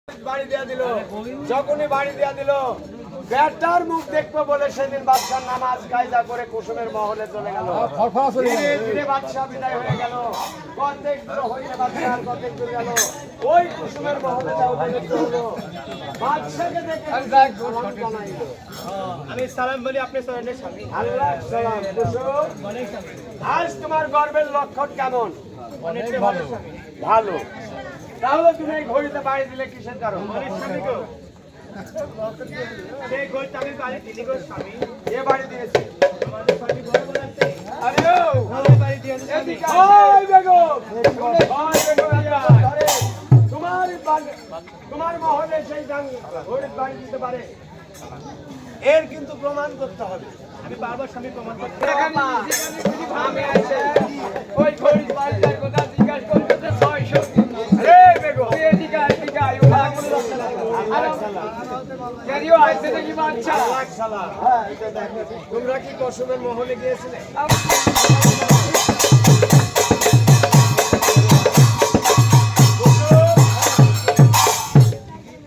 বাড়ি দিয়া দিল, যখনই বাড়ি দিয়া দিল বেটার মুখ দেখবো বলে সেদিন বাদশাহ নামাজ কায়দা করে কুসুমের মহলে চলে গেল। ধীরে ধীরে বাদশাহ বিদায় হয়ে গেল। কতদিন হইলে বাদশাহ কতদিন চলে গেল, ওই কুসুমের মহলে যাও হলো। বাদশাকে দেখে আমি সালাম বলি, আপনি সরেন্ডার স্বামী। আল্লাহ সালাম। কুসুম, আজ তোমার গর্বের লক্ষণ কেমন? অনেক ভালো স্বামী। ভালো। তাহলে তুমি এই ঘড়িতে বাড়ি দিলে কিসের কারণ? অনেক স্বামী গো, সেই ঘড়িতে আমি বাড়ি দিলি গো স্বামী। এ বাড়ি দিয়েছে আমাদের স্বামী বড় বড় আছে, আরে ও ওই বাড়ি দিয়ে স্বামী। ওই বেগম, ওই বেগম আরে তোমার মহলে সেই ঘড়ি বাড়ি দিতে পারে, এর কিন্তু প্রমাণ করতে হবে। আমি বারবার স্বামী প্রমাণ করতে আমি আইছে ওই ঘড়ি বাড়িটার কথা জিজ্ঞাসা করতে 600 আরে বেগম এদিকে এদিকে আইও কেরিও আইছে দেখি বাচ্চা সালাম। হ্যাঁ এটা দেখো, তোমরা কি কুসুমের মহলে গিয়েছিলে?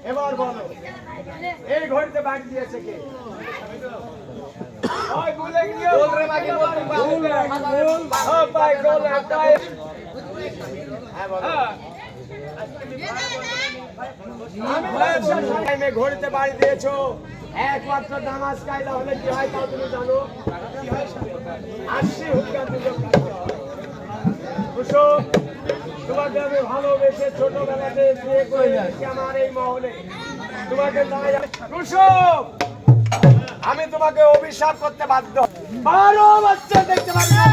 এবার বলো এই ঘড়িতে বাড়ি দিয়েছে কে? ওই বলে গিয়ে বল রে বাকি বল ও ভাই গোল একটা হ্যাঁ বলো। আমি ঘড়িতে বাড়ি দিয়েছো, একমাত্র নামাজ কায়দা হলে কি হয় তাও তুমি জানো? কি হয়? 80 হুক্কা দিল। কুসুম, তোমাকে আমি ভালোবেসে ছোটবেলাতে বিয়ে করে দিয়েছি আমার এই মহলে, তোমাকে তাই কুসুম আমি তোমাকে অভিশাপ করতে বাধ্য। 12 বছর দেখতে পাবি না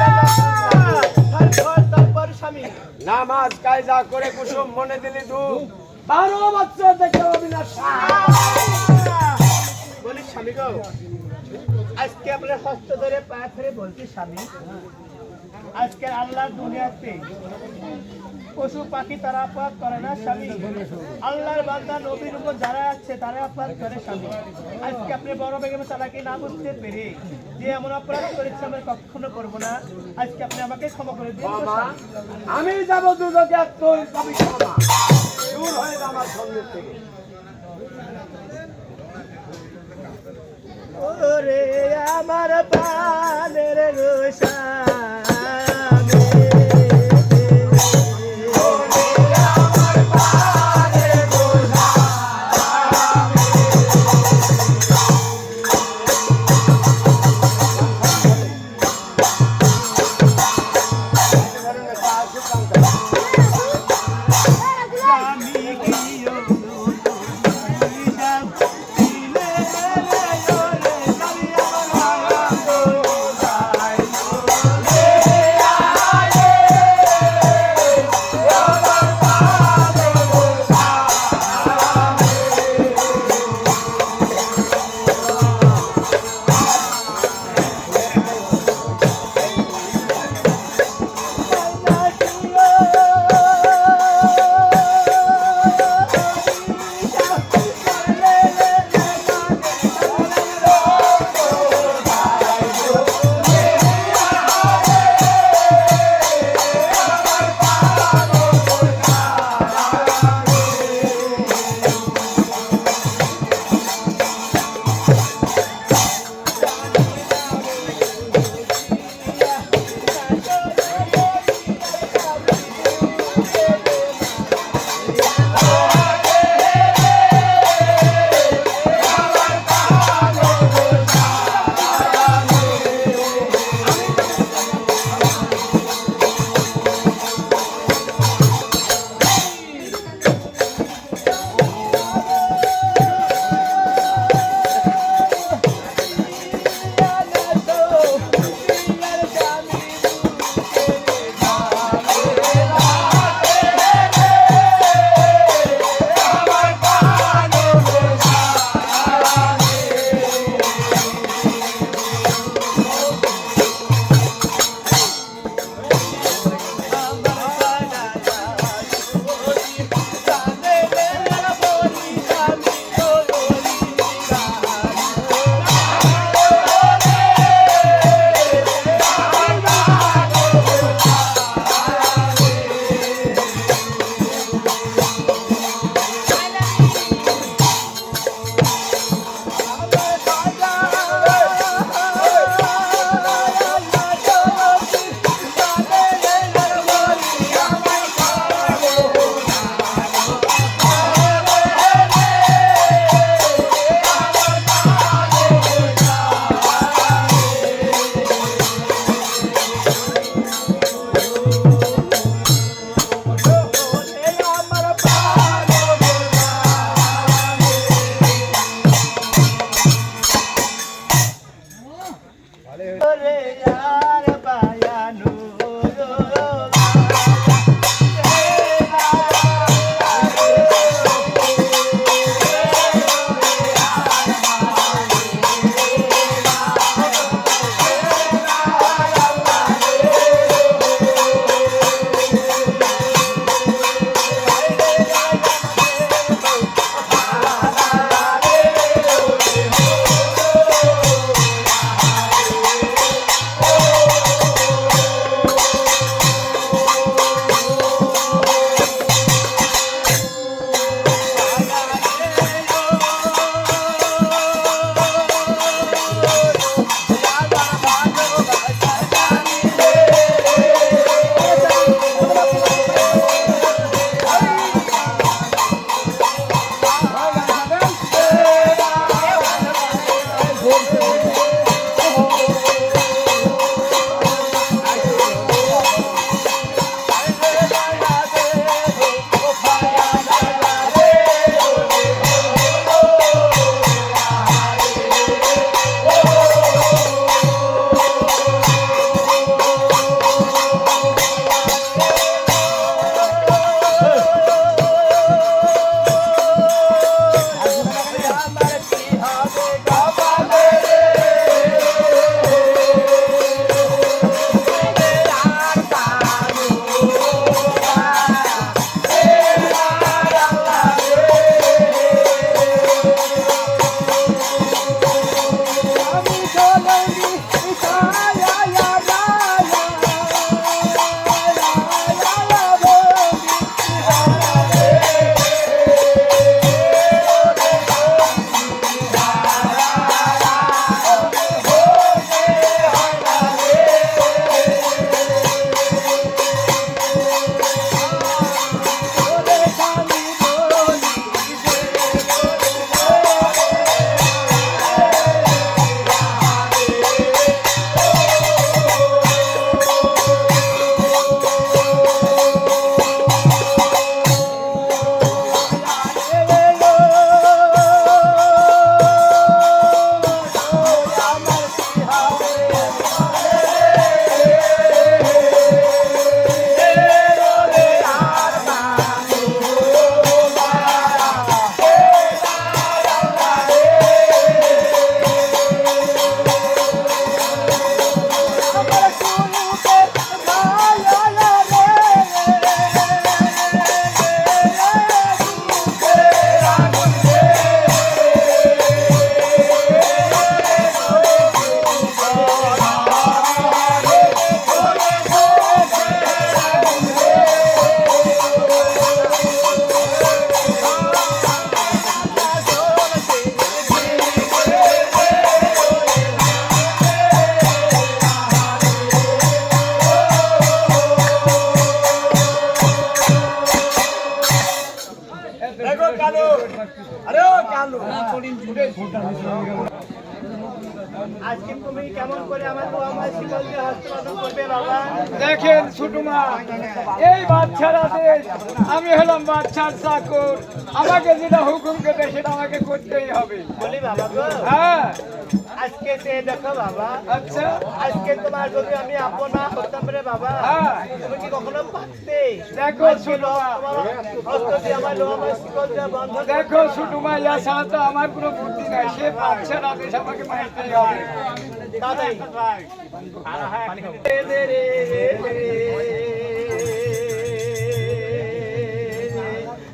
তারপর স্বামী নামাজ কায়দা করে কুসুম মনে দিলি দু 12 বছর দেখতে পাবি না। বলি স্বামী গো, আজকে আপনার হস্ত ধরে পায়ে ধরে বলছি স্বামী, আজকে আল্লাহ দুনিয়াতে পশু পাখি তারা অপরাধ করে না স্বামী, আল্লাহর বান্দা নবীর উপর যারা আছে তারা অপরাধ করে স্বামী। আজকে আপনি বড় বেগমের চালাকি না বুঝতে পেরে যে এমন অপরাধ করেছে আমরা কখনো করবো না, আজকে আপনি আমাকে ক্ষমা করে দিন। আমি যাবো দুজকে তুই যাবি ক্ষমা, দূর হয়ে যা আমার সঙ্গীত থেকে। ওরে আমার প্রাণের গোসা আরে ও কালু আজকে তুমি কেমন করে আমার বাবা মায়ের শিকল দিয়ে হস্তবন্ধন করবে বাবা? দেখেন ছোট মা, এই বাচ্চারা আমি হলাম বাচ্চার চাকর, আমাকে যেটা হুকুম করবে সেটা আমাকে করতেই হবে। বলি বাবা গো, হ্যাঁ আজকে সে দেখো বাবা, আচ্ছা আজকে তোমার যদি আমি আপন না হতাম রে বাবা, হ্যাঁ। তুমি কি কখনো পারতে? দেখো ছোট মা, হস্ত দিয়ে আমার বাবা মায়ের শিকল দিয়ে বন্ধন দেখো ছোট মা, ইয়া ছাড়া তো আমার কোনো বুদ্ধি নাই। সে বাচ্চার আদেশ আমাকে মানতেই হবে। দাদাই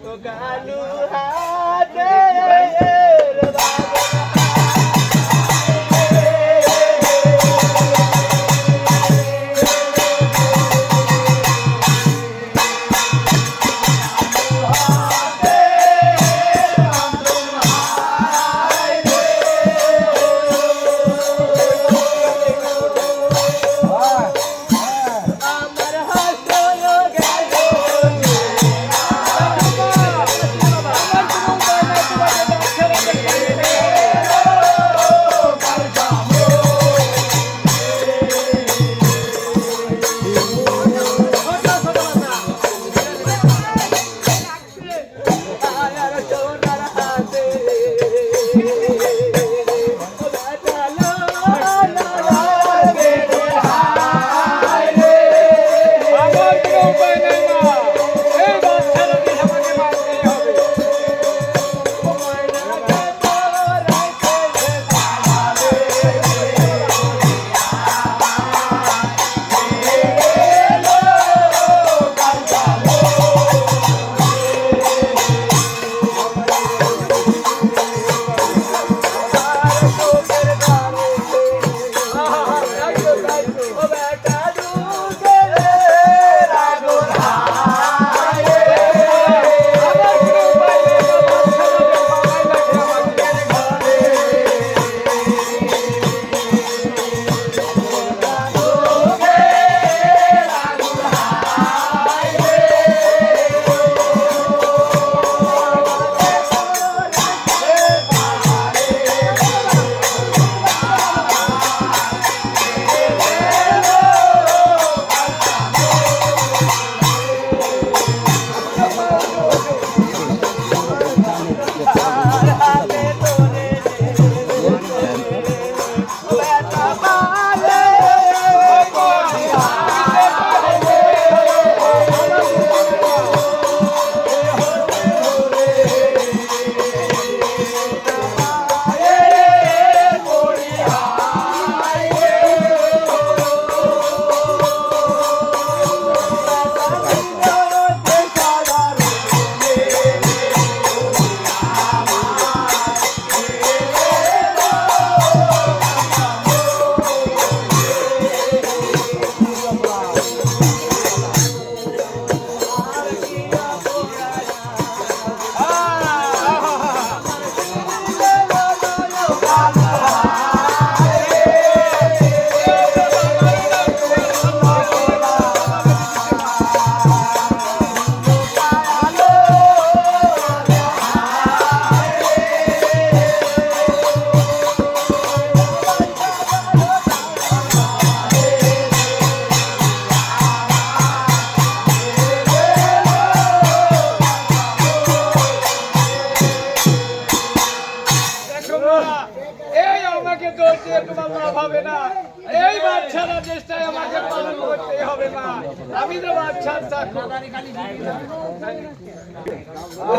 ও গালু হাতে আমার হাসো গেল আমার কোনো উপায় নাই মা, এই বাচ্চার আদেশ আমাকে মানতেই হবে। আমার কোনো উপায় নেই, বাচ্চার আদেশ মানাই লাগে আমাকে। দেখো মা, এই আমাকে দোষ দিয়ে তোমার লাভ হবে না। এই বাচ্চার আদেশটাই আমাকে পালন করতেই হবে মা। আমি তো বাচ্চার চাকর। ও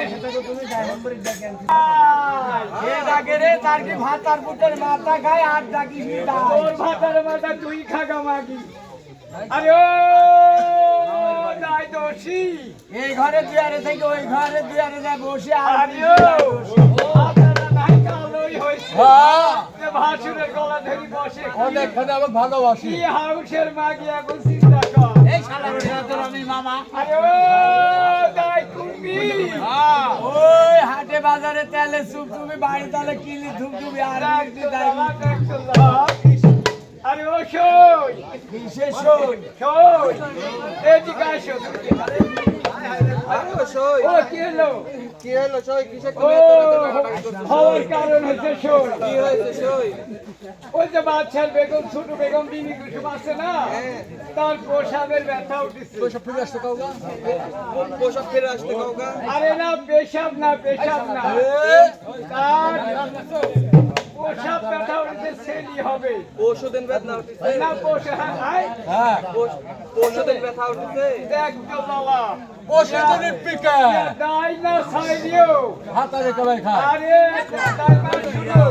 দেশে থাকো তুমি ডায়মন্ড করে দেখেন কে ডাকে রে তার কি ভাতার পুতের মাথা খায় আর ডাকিস নি তাই। তোর ভাতার মাথা তুই খাগা মাগি আরে ও দাই দোষী এই ঘরে দুয়ারে থেকে ওই ঘরে দুয়ারে যায় বসে আর আরে ও আপনারা নাই কালোই হইছে যে ভাসুরের গলা ধরে বসে অনেকখানে আমার ভালোবাসি কি হাউসের মাগি এখন চিন্তা কর এই শালার তোর আমি মামা আরে ও দাই কুম্বি ওই হাটে বাজারে তেলে সুপ তুমি বাড়ি তালে কিলি ধুপ ধুবি আর একটু তাই আরে ও শোন কিসে শোন শোন এদিকে আসো ও কি হলো ও হওয়ার কারণ হচ্ছে শোন ওই যে বাচ্চার বেগম ছোট বেগম বিবি কুসুম আছে না তার পোশাকের ব্যথা উঠেছে আরে না পেশাব না পেশাব না তার পোশাক ব্যথা উঠেছে সেলি হবে না পোশাক আয় দেখ তো বাবা দাই না ছাইলিও হাতারে কবাই খা আরে দাই না শুনো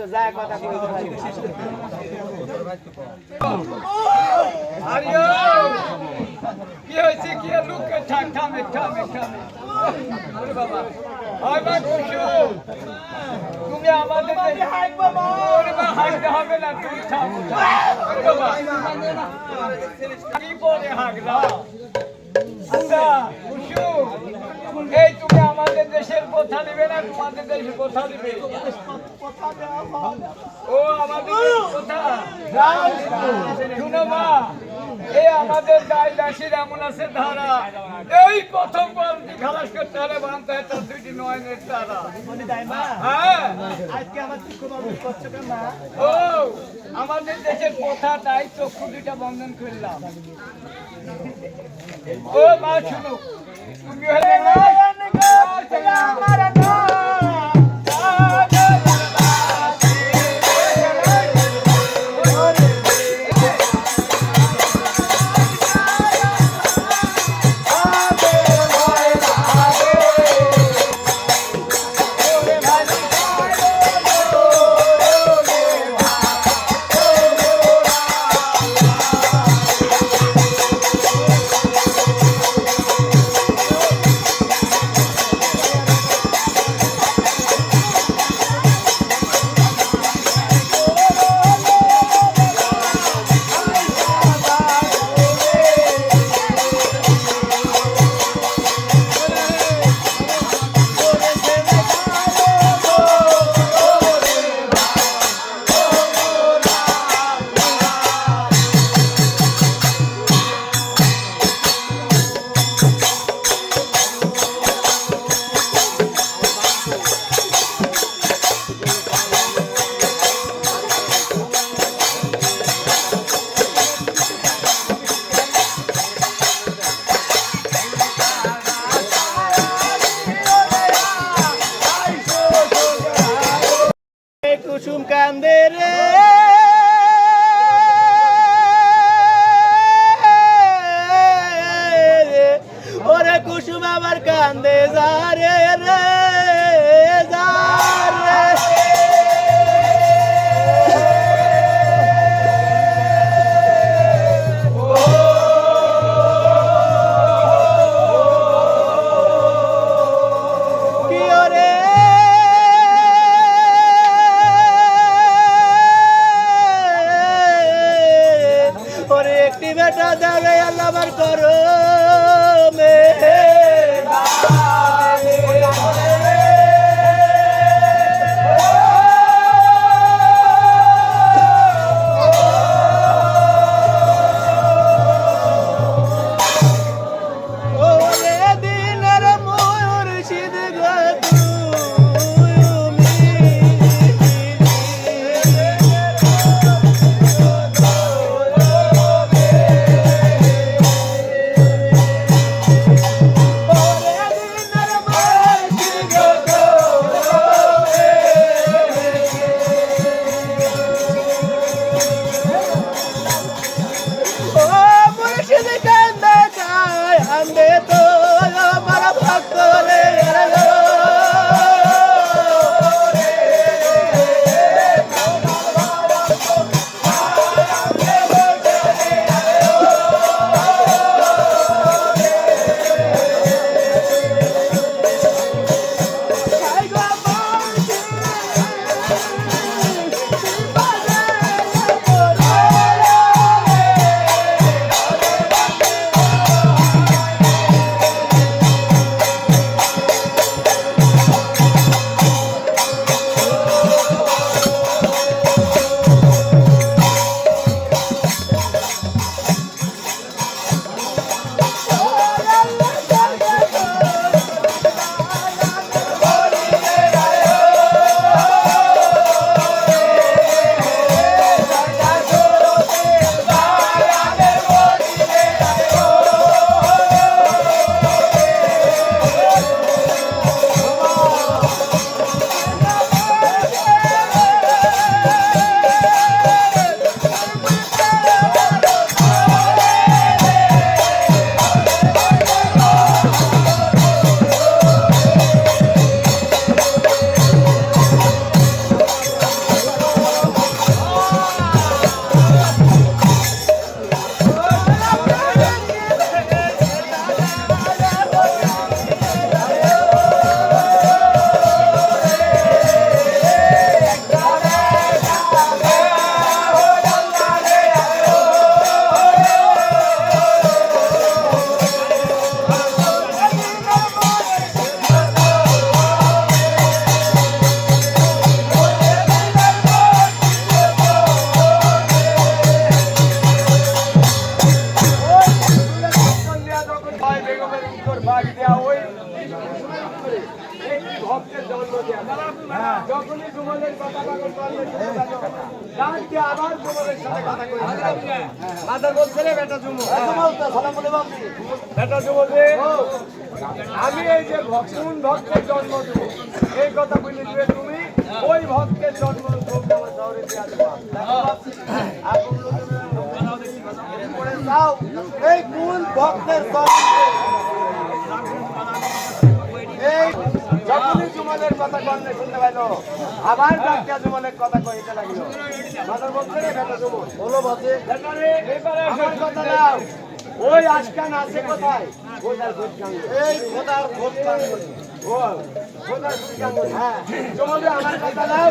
যায় কথা কইতে পারি আরে কি হয়েছে কি লোক থামে আরে বাবা ওই মা খুশু তুমি আমাদের হাঁটবো মা ওরে মা হাঁটতে হবে না তুমি থামো বাবা কি বলে হাঁটলা আচ্ছা খুশু এই তুমি আমাদের দেশের কথা দিবে না তোমাদের দেশের কথা দিবে ও আমাদের কথা শুনো মা এই আমাদের গায়ে দাসের এমন আছে ধারা এই প্রথম বলটি খালাস করতে হলে বানতে হয় তার দুইটি নয়নের তারা হ্যাঁ আজকে আমার দুঃখ বাবু করছো কেন মা ও আমাদের দেশের কথা তাই চক্ষু দুইটা বন্ধন করলাম ও মা শুনো তুমি হলে আমার কুসুম কান্দে রে ওরে কুসুম আমার কান্দে যা রে যা রে কি ওরে একটি বেটা দেবে আল্লাহ আমার করো দিনের ময়ূর সিদ্ধ ডাক দিয়ে আবার যুবকের সাথে কথা কই মাদার বলছে রে বেটা যুবক সালাম বলে বাপি বেটা যুবক রে আমি এই যে কোন ভক্তের জন্ম দেব এই কথা বলে দিবে তুমি ওই ভক্তের জন্ম দেব আমার শহরে দিয়ে আসবা এই কোন ভক্তের জন্ম এই যখনই জুমলের কথা কন্যা শুনতে পাইলো আবার ডাক্তার জুমলের কথা কইতে লাগলো মাদার বলছে রে বেটা জুমল বলো বসে বেটা রে আমার কথা নাও ওই আজকান আছে কোথায় খোদার খোঁজকান এই খোদার খোঁজকান ও খোদার খোঁজকান হ্যাঁ জুমল রে আমার কথা নাও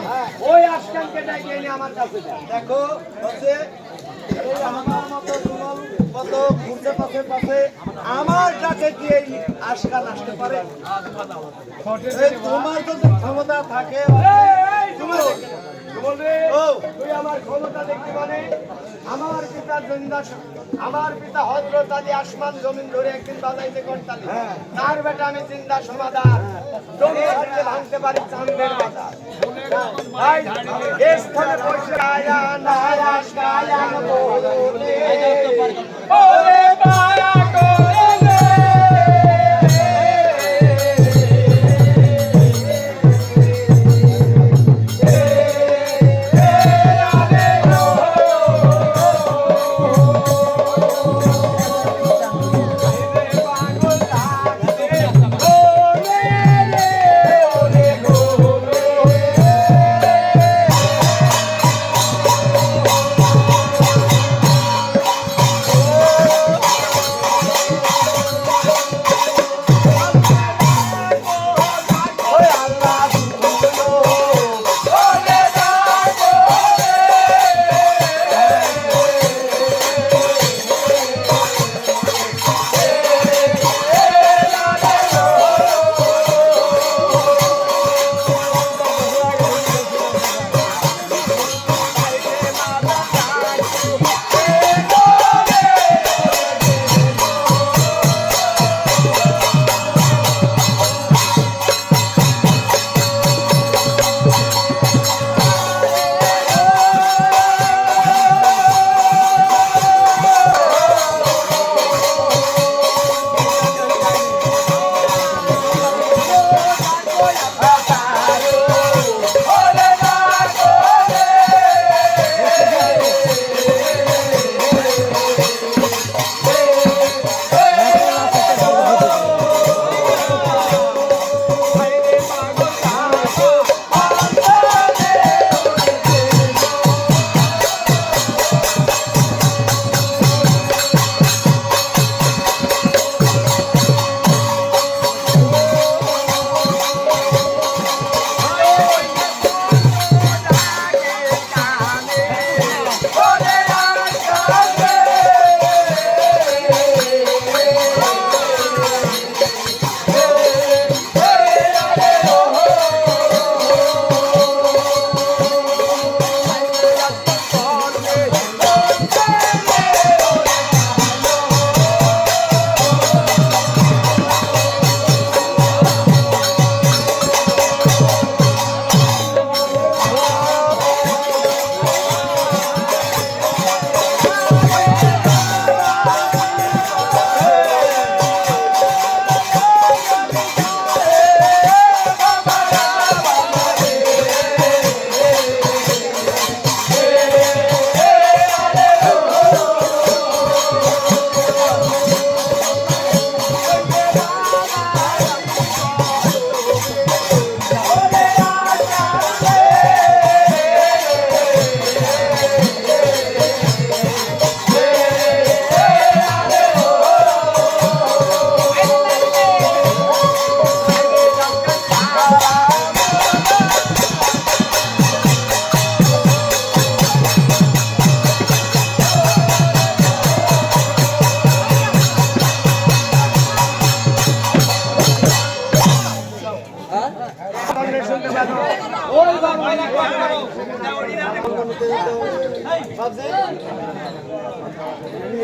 ওই আজকানকে ডাকিয়ে এনে আমার কাছে দাও দেখো বসে এই আমার মতো জুমল কত ঘুরতে পাশে আমার কাছে কি এই আশকান আসতে পারে এই তোমার যদি ক্ষমতা থাকে তুই আমার ক্ষমতা দেখতে মানে আমার পিতা জিন্দা আমার পিতা হযরত আলী আসমান জমিন ধরে একদিন বাজাইতে করতালি তার বেটা আমি জিন্দা সমাধান জমি হাতে ভাঙতে পারি চাঁদের বাজার ভাই এই স্থানে বসে আয়া না আশকায়া বলে ওরে মায়া করে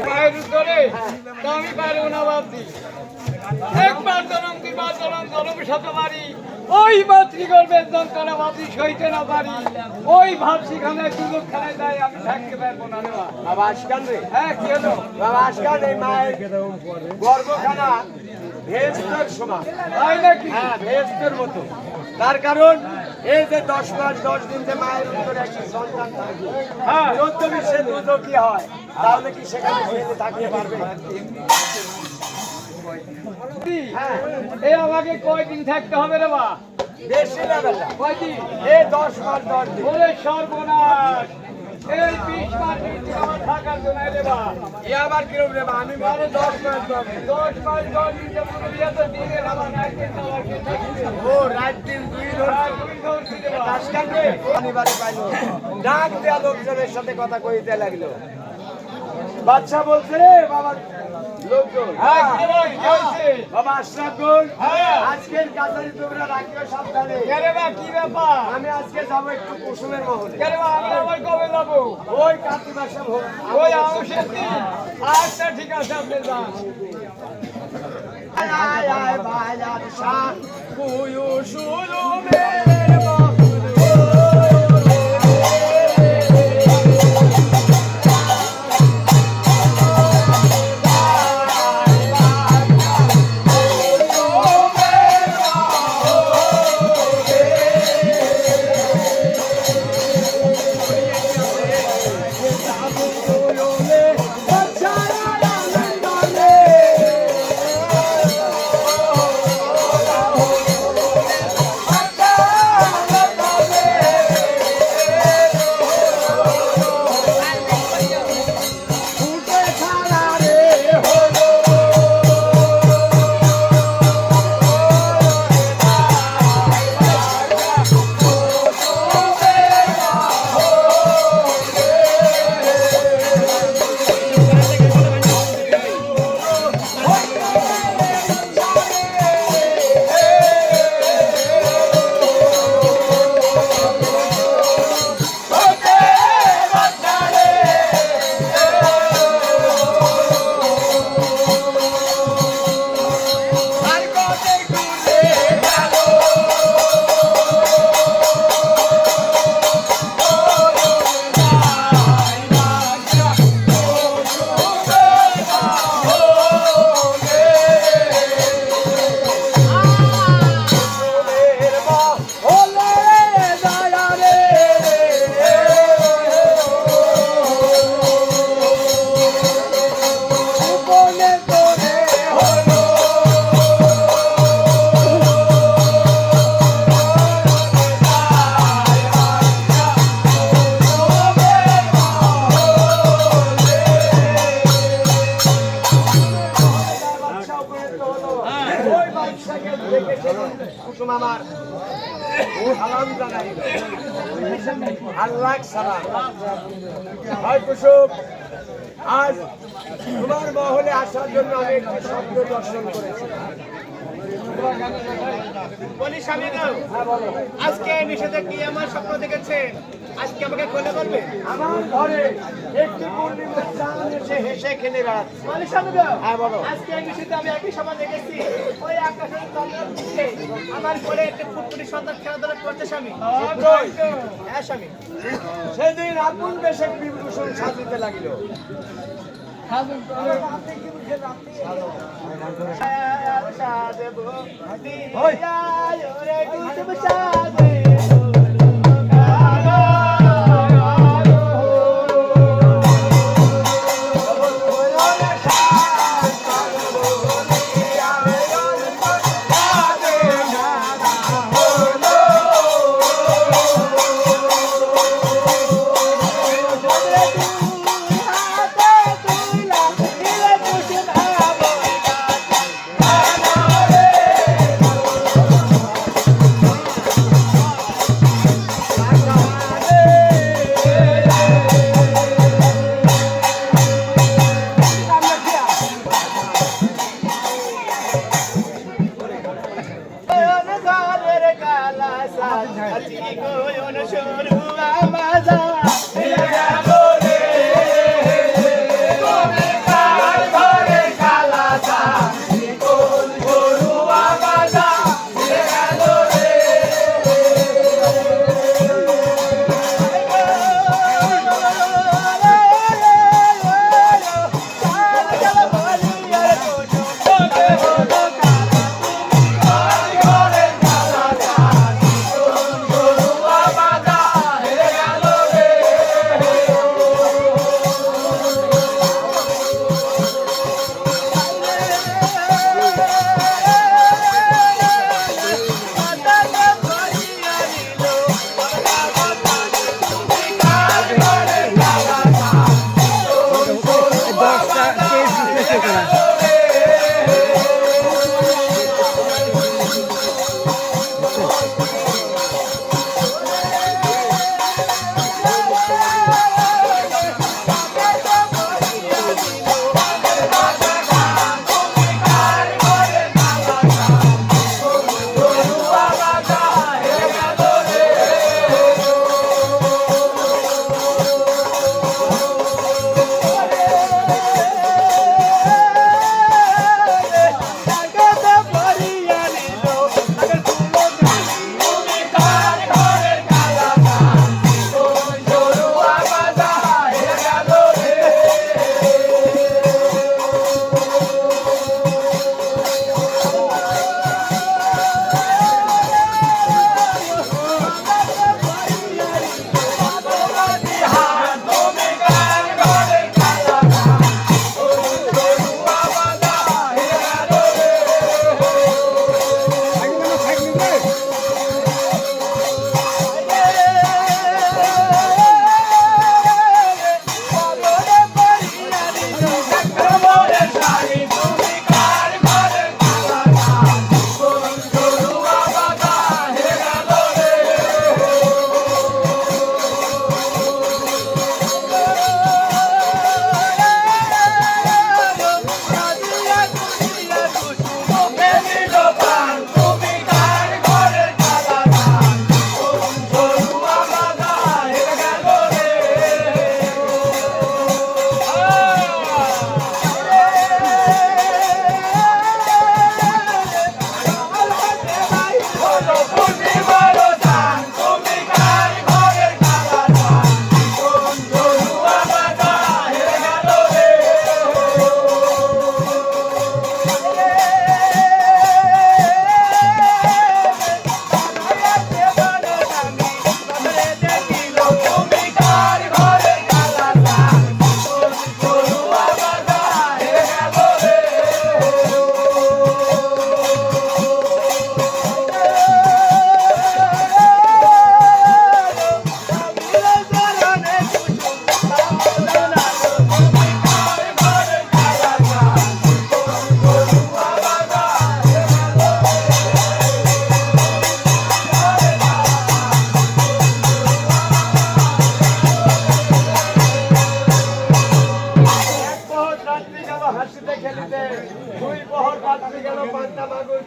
পায়ের উত্তরে আমি পারবো না বাপজি একবার জনম দুইবার জনম জনম শতবারী ওই মাতৃগর্ভের যন্ত্রণা ভাবছি সইতে না পারি ওই ভাবছি খানায় সুযোগ খানায় দেয় আমি থাকতে পারবো না রে বা। বাবা আসকান রে হ্যাঁ কি হলো বাবা আসকান এই মায়ের গর্ভখানা ভেস্তের সমান তাই নাকি হ্যাঁ ভেস্তের মতো তার কারণ এই যে 10 মাস 10 দিন যে মায়ের ভিতরে একটা সন্তান থাকে হ্যাঁ 14 সে দুধ কি হয় তাহলে কি সেখানে ছেলে থাকতে পারবে হ্যাঁ এই আমাকে কয়দিন থাকতে হবে রে বা বেশি না বেলা কয়দিন এই 10 মাস 10 দিন ওরে সর্বনাশ এই 20 মাস আমার থাকার জন্য রে বা এ আবার কিরম রে বা? আমি বলে 10 মাস 10 দিন 10 মাস 10 দিন যে পুরো ইয়ে তো দিনে আমার নাইতে যাওয়ার কে থাকবে ও রাত দিন দুই ধরে তুই ধরছি রে বা আসকান রে শনিবারে পাইলো ডাক দেয়া লোকজনের সাথে কথা কইতে লাগলো বাচ্চা বলছে রে বাবা লোকজন হ্যাঁ কি ভাই কি হইছে বাবা আশরাফ গুল হ্যাঁ। আজকের কাছারি তোমরা রাখিও সাবধানে কে বা কি ব্যাপার আমি আজকে যাবো একটু কুসুমের মহলে কে বা আমি আবার কবে যাবো ওই কার্তিক মাসে ওই আউশের দিন আচ্ছা ঠিক আছে আপনি যান আয় আয় ভাই আশা কুয়ু সুরুমের কুসুম আমার সালাম জানাইল আল্লাহ সালাম হয় কুসুম আজ তোমার মহলে আসার জন্য আমি একটি শব্দ দর্শন করেছি বলি স্বামী গাও আজকে এই বিষয়টা কি আমার স্বপ্ন দেখেছেন আজকে আমাকে খুলে বলবে আমার ঘরে একটি পূর্ণিমার চাঁদ এসে হেসে খেলে বেড়াচ্ছে বলি স্বামী গাও হ্যাঁ বলো আজকে এই বিষয়টা আমি একই সময় দেখেছি ওই আকাশের চন্দ্রের দিকে আমার কোলে একটা ফুটফুটি সন্তান খেলাধুলা করছে স্বামী হ্যাঁ স্বামী সেদিন আপন বেশে বিভূষণ সাজিতে লাগিল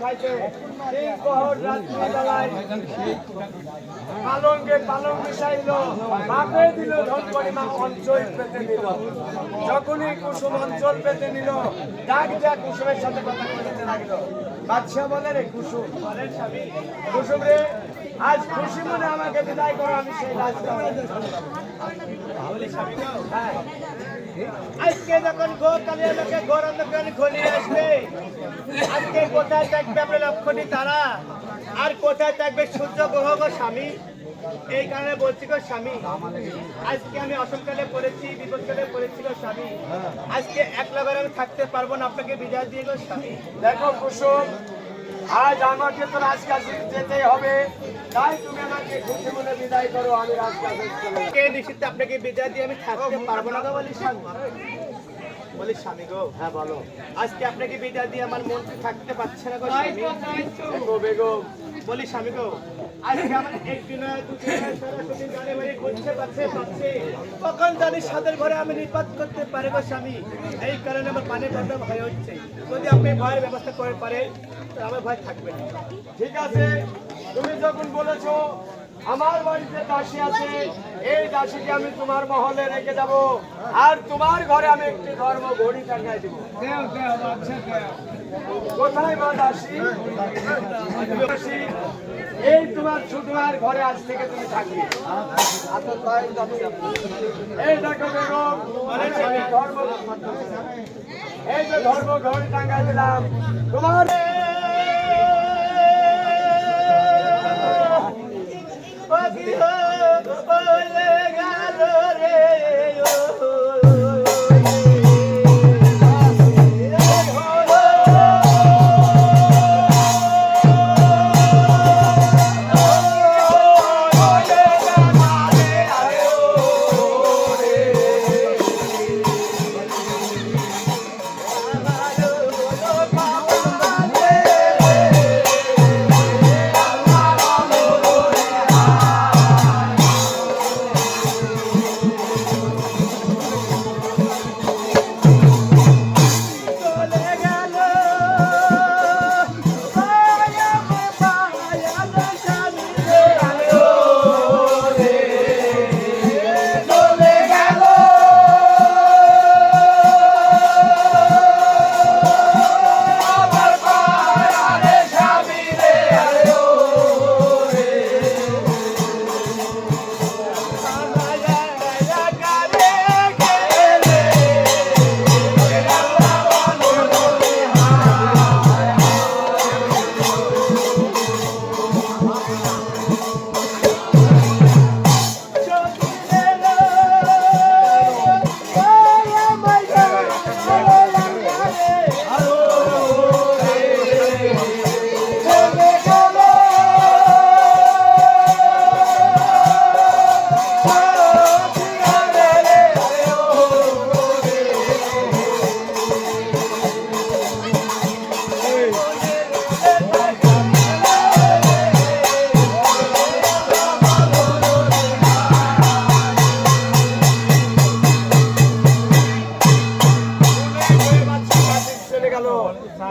খাইতে তিন প্রহর রাত্রিবেলায় পালঙ্গে পালং মিশাইল বাপে দিল ধন পরিমা অঞ্চল পেতে নিল যখনই কুসুম অঞ্চল পেতে নিল ডাক যা কুসুমের সাথে কথা বলতে লাগলো বাদশাহ বলে রে কুসুম বলেন স্বামী কুসুম রে আজ খুশি মনে আমাকে বিদায় করো আমি সেই রাজটা হ্যাঁ আজকে যখন গো কালিয়া লোকে ঘোর অন্ধকার ঘনিয়ে আসবে আজকে কোথায় থাকবে আমরা লক্ষ্মণী তারা আর কোথায় থাকবে সূর্য গ্রহ গো স্বামী এই কারণে বলছি গো স্বামী আজকে আমি অসমকালে পড়েছি বিপদকালে পড়েছি গো স্বামী আজকে একলা বেলা আমি থাকতে পারবো না আপনাকে বিদায় দিয়ে গো স্বামী দেখো কুসুম আজ আমাকে তো রাজকাশি যেতে হবে তাই তুমি আমাকে খুশি মনে বিদায় করো আমি রাজকাশি চলে যাব। কে নিশ্চিত আপনাকে বিদায় দিয়ে আমি থাকতে পারবো না গো বলি স্বামী বলি স্বামী গো হ্যাঁ বলো আজকে আপনাকে বিদায় দিয়ে আমার মন থাকতে পারছে না গো স্বামী দেখো বেগম বলি স্বামী গো আজকে আমার একদিন দুদিন সরাসরি গাড়ি বাড়ি ঘুরছে পাচ্ছে কখন জানি সাদের ঘরে আমি নিপাত করতে পারে গো স্বামী এই কারণে আমার পানি বন্ধ ভয় হচ্ছে যদি আপনি ভয়ের ব্যবস্থা করে পারেন তো আমার ভয় থাকবে না ঠিক আছে তুমি যখন বলেছো আমার বাড়িতে দাসী আছে এই দাসীকে আমি তোমার মহলে রেখে যাব আর তোমার ঘরে আমি একটি ধর্ম ঘড়ি টাঙাই দিব কোথায় মা দাসী দাসী, এই তোমার ছোট আর ঘরে আজ থেকে তুমি থাকবে এই দেখো বেগম এই ধর্ম এই যে ধর্ম ঘড়ি টাঙাই দিলাম তোমার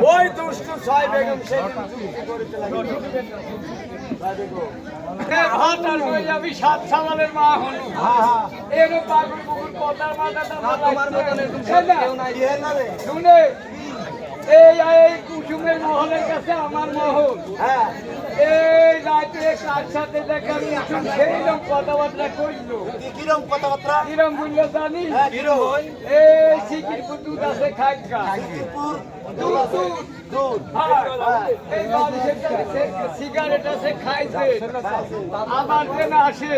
ওই দুষ্ট ছয় বেগম আমি 7 সামালের মা হলো এরও পাগল পুকুর কথার মাথাটা শুনে এই কুসুমের মহলের কাছে আমার মহল হ্যাঁ এই রাতে কার সাথে দেখা কুসুম সেইরকম কথাবার্তা করলো কিরম কথাবার্তা কিরম বললো জানিস এই সিকিরপুর দুধ আছে খাইকা দুধ এই মানুষের কাছে সিগারেট আছে খাইছে আমার যেন আসে